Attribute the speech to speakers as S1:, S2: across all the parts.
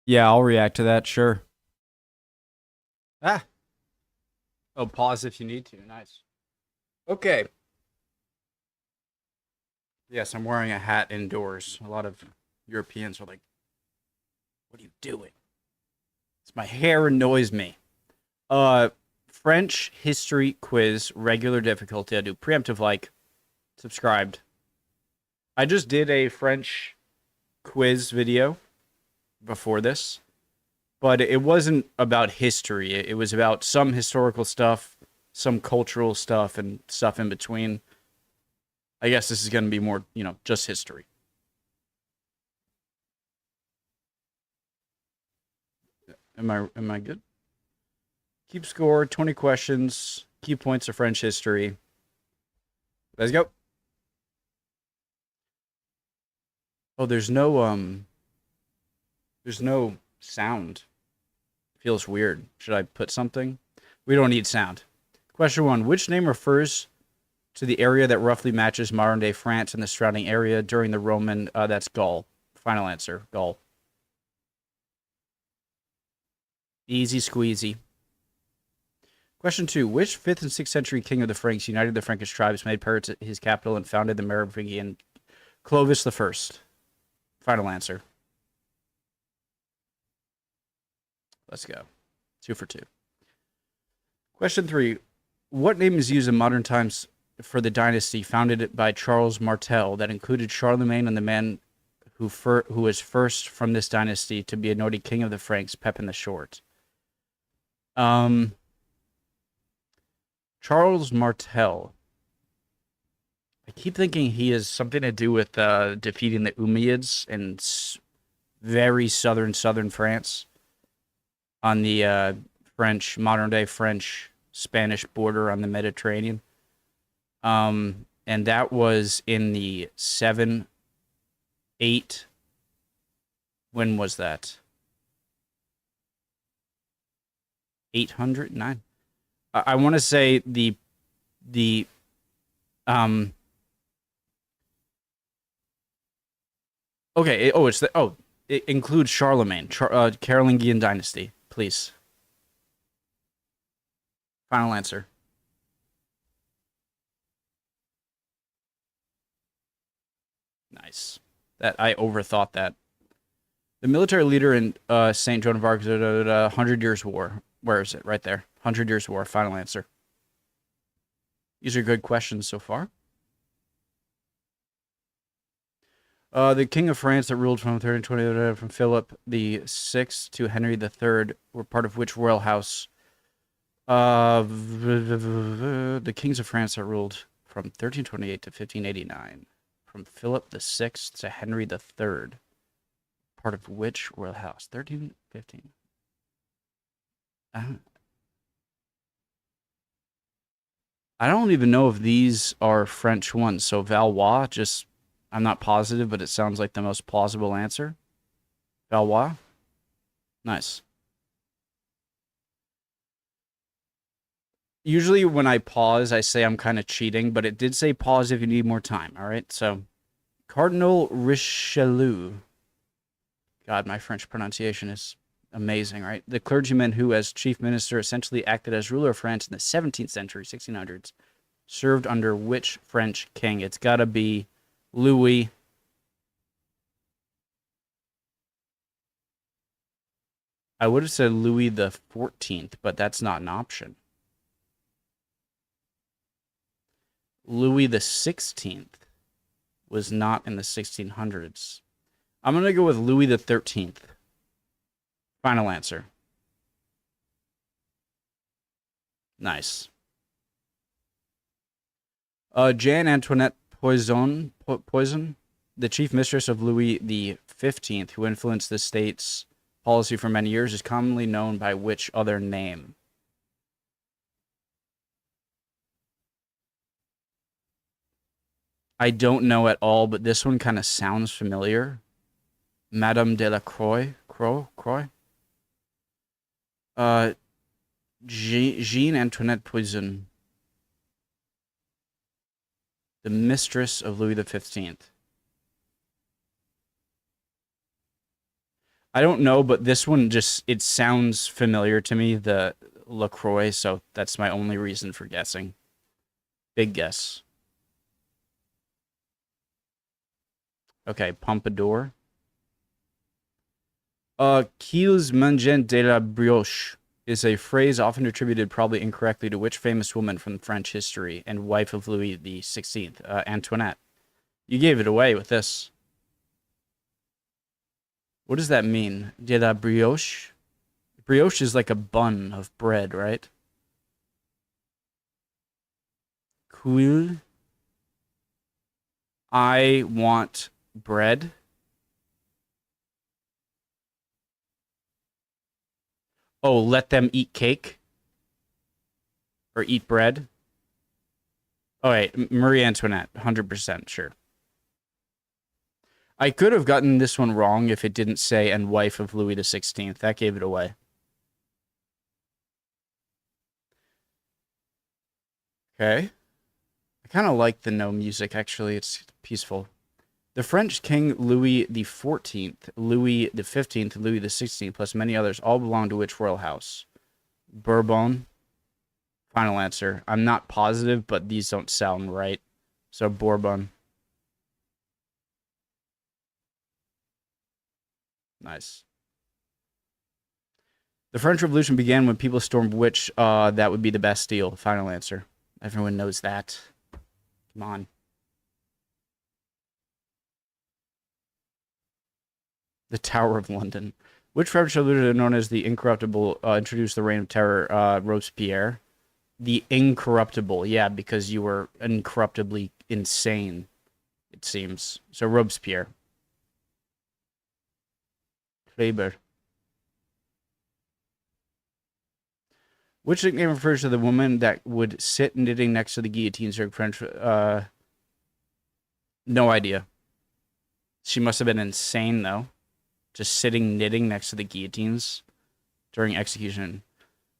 S1: Yeah, I'll react to that, sure.
S2: Ah. Oh, pause if you need to. Nice. Okay. Yes, I'm wearing a hat indoors. A lot of Europeans are like, "What are you doing?" It's my hair annoys me. Uh, French history quiz, regular difficulty. I do preemptive like, subscribed. I just did a French quiz video before this, but it wasn't about history. It was about some historical stuff, some cultural stuff, and stuff in between. I guess this is going to be more, just history. Am I good? Keep score, 20 questions, key points of French history. Let's go. Oh, there's no sound. Feels weird. Should I put something? We don't need sound. Question 1, which name refers to the area that roughly matches modern-day France and the surrounding area during the Roman, that's Gaul. Final answer, Gaul. Easy squeezy. Question 2, which 5th and 6th century king of the Franks united the Frankish tribes, made Paris his capital, and founded the Merovingian Clovis the First? Final answer. Let's go. 2 for 2. Question 3, what name is used in modern times for the dynasty founded by Charles Martel that included Charlemagne and the man who was first from this dynasty to be anointed king of the Franks, Pepin the Short? Charles Martel. I keep thinking he has something to do with defeating the Umayyads in very southern France on the modern day French Spanish border on the Mediterranean. And that was in the 8. When was that? 809. I want to say the um. Okay. It includes Charlemagne, Carolingian dynasty. Please. Final answer. Nice. That I overthought that. The military leader in Saint Joan of Arc, 100 Years War. Where is it? Right there. 100 Years War. Final answer. These are good questions so far. The King of France that ruled from 1320 from Philip the Sixth to Henry the Third were part of which royal house? The kings of France that ruled from 1328 to 1589, from Philip the Sixth to Henry the Third, part of which royal house? 1315. I don't even know if these are French ones. So Valois, I'm not positive, but it sounds like the most plausible answer. Valois? Nice. Usually when I pause, I say I'm kind of cheating, but it did say pause if you need more time. All right. So Cardinal Richelieu. God, my French pronunciation is amazing, right? The clergyman who, as chief minister, essentially acted as ruler of France in the 17th century, 1600s, served under which French king? It's got to be Louis. I would have said Louis the 14th, but that's not an option. Louis the 16th was not in the 1600s. I'm going to go with Louis the 13th. Final answer. Nice. Jeanne Antoinette Poison, the chief mistress of Louis the 15th, who influenced the state's policy for many years, is commonly known by which other name? I don't know at all, but this one kind of sounds familiar. Madame de la Croix? Croix? Jean Antoinette Poison, the mistress of Louis the 15th. I don't know, but this one just, it sounds familiar to me, the LaCroix, so that's my only reason for guessing. Big guess. Okay, Pompadour. Qu'ils mangent de la brioche is a phrase often attributed, probably incorrectly, to which famous woman from French history and wife of Louis the 16th, Antoinette. You gave it away with this. What does that mean? De la brioche? Brioche is like a bun of bread, right? Cool. I want bread. Oh, let them eat cake? Or eat bread? Oh, wait, Marie Antoinette, 100% sure. I could have gotten this one wrong if it didn't say, and wife of Louis the 16th. That gave it away. Okay. I kind of like the no music, actually. It's peaceful. The French king Louis the 14th, Louis the 15th, and Louis the 16th, plus many others, all belong to which royal house? Bourbon. Final answer. I'm not positive, but these don't sound right. So Bourbon. Nice. The French Revolution began when people stormed which, that would be the Bastille. Final answer. Everyone knows that. Come on. The Tower of London. Which French revolution known as the Incorruptible introduced the Reign of Terror? Robespierre. The Incorruptible. Yeah, because you were incorruptibly insane, it seems. So Robespierre. Kleber. Which nickname refers to the woman that would sit knitting next to the guillotine during French? No idea. She must have been insane, though. Just sitting knitting next to the guillotines during execution.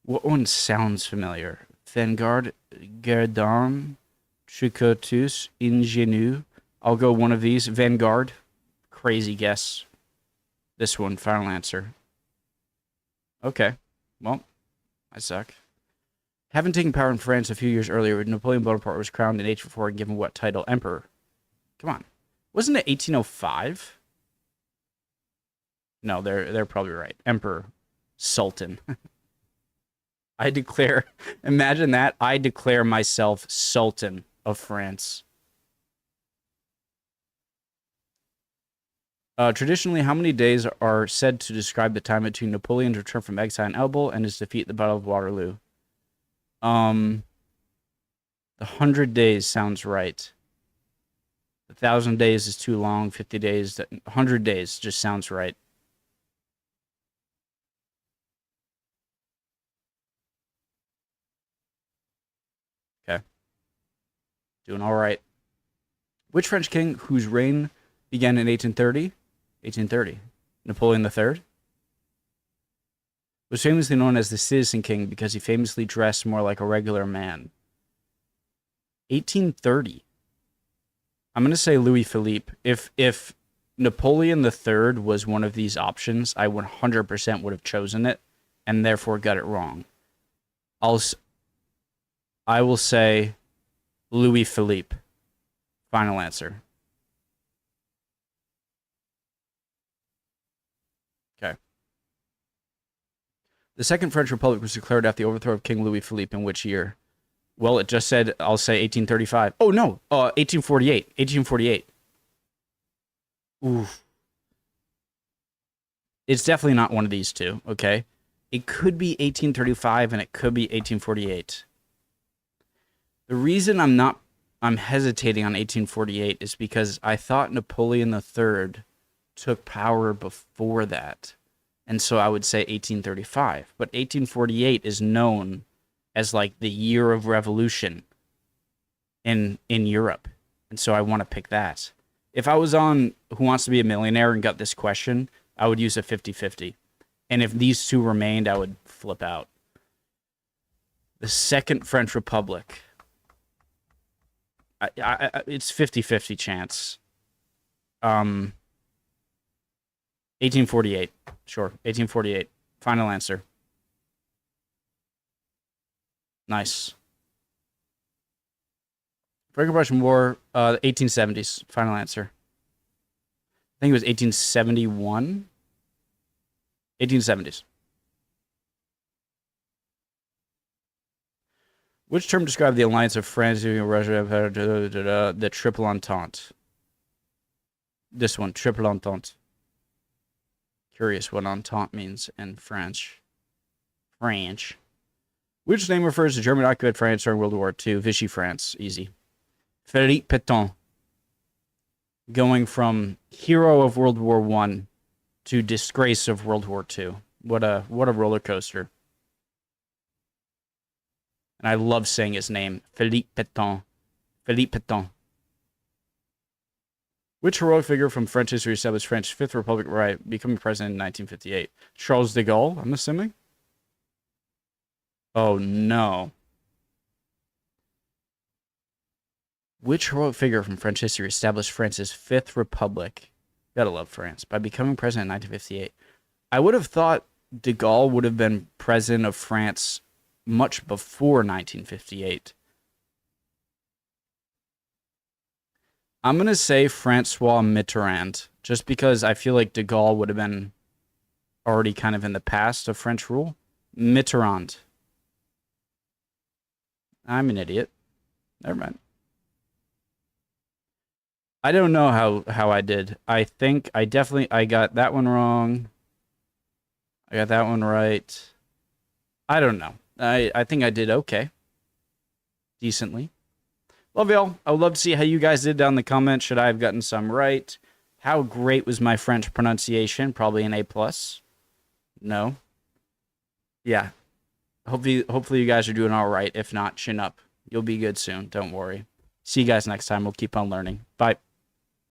S2: What one sounds familiar? Vanguard, Gardon, Tricotus, Ingenu. I'll go one of these. Vanguard. Crazy guess. This one, final answer. Okay. Well, I suck. Having taken power in France a few years earlier, Napoleon Bonaparte was crowned in 1804 and given what title? Emperor. Come on. Wasn't it 1805? No, they're probably right. Emperor. Sultan. I declare, imagine that. I declare myself Sultan of France. Traditionally, how many days are said to describe the time between Napoleon's return from exile in Elba and his defeat at the Battle of Waterloo? The 100 days sounds right. 1,000 days is too long. 50 days, 100 days just sounds right. Okay. Doing all right. Which French king whose reign began in 1830? 1830. Napoleon III? Was famously known as the Citizen King because he famously dressed more like a regular man. 1830. I'm going to say Louis Philippe. If Napoleon III was one of these options, I 100% would have chosen it and therefore got it wrong. I will say Louis Philippe. Final answer. Okay. The Second French Republic was declared after the overthrow of King Louis Philippe in which year? Well, it just said, I'll say 1835. Oh, no. 1848. 1848. Oof. It's definitely not one of these two, okay? It could be 1835 and it could be 1848. The reason I'm hesitating on 1848 is because I thought Napoleon III took power before that. And so I would say 1835. But 1848 is known as like the year of revolution in Europe. And so I want to pick that. If I was on Who Wants to Be a Millionaire and got this question, I would use a 50-50. And if these two remained, I would flip out. The Second French Republic. It's 50-50 chance. 1848. Sure, 1848. Final answer. Nice. Franco-Prussian War, 1870s. Final answer. I think it was 1871. 1870s. Which term described the alliance of France, Russia, the Triple Entente? This one, Triple Entente. Curious what Entente means in French. French. Which name refers to German occupied France during World War II? Vichy France. Easy. Philippe Pétain. Going from hero of World War I to disgrace of World War II. What a roller coaster. And I love saying his name. Philippe Pétain. Philippe Pétain. Which heroic figure from French history established French Fifth Republic right becoming president in 1958? Charles de Gaulle, I'm assuming? Oh, no. Which heroic figure from French history established France's Fifth Republic? Gotta love France. By becoming president in 1958. I would have thought de Gaulle would have been president of France much before 1958. I'm going to say Francois Mitterrand, just because I feel like de Gaulle would have been already kind of in the past of French rule. Mitterrand. I'm an idiot. Never mind. I don't know how I did. I think I got that one wrong. I got that one right. I don't know. I think I did okay. Decently. Love y'all. I would love to see how you guys did down in the comments. Should I have gotten some right? How great was my French pronunciation? Probably an A+. No. Yeah. Hopefully you guys are doing all right. If not, chin up. You'll be good soon. Don't worry. See you guys next time. We'll keep on learning. Bye.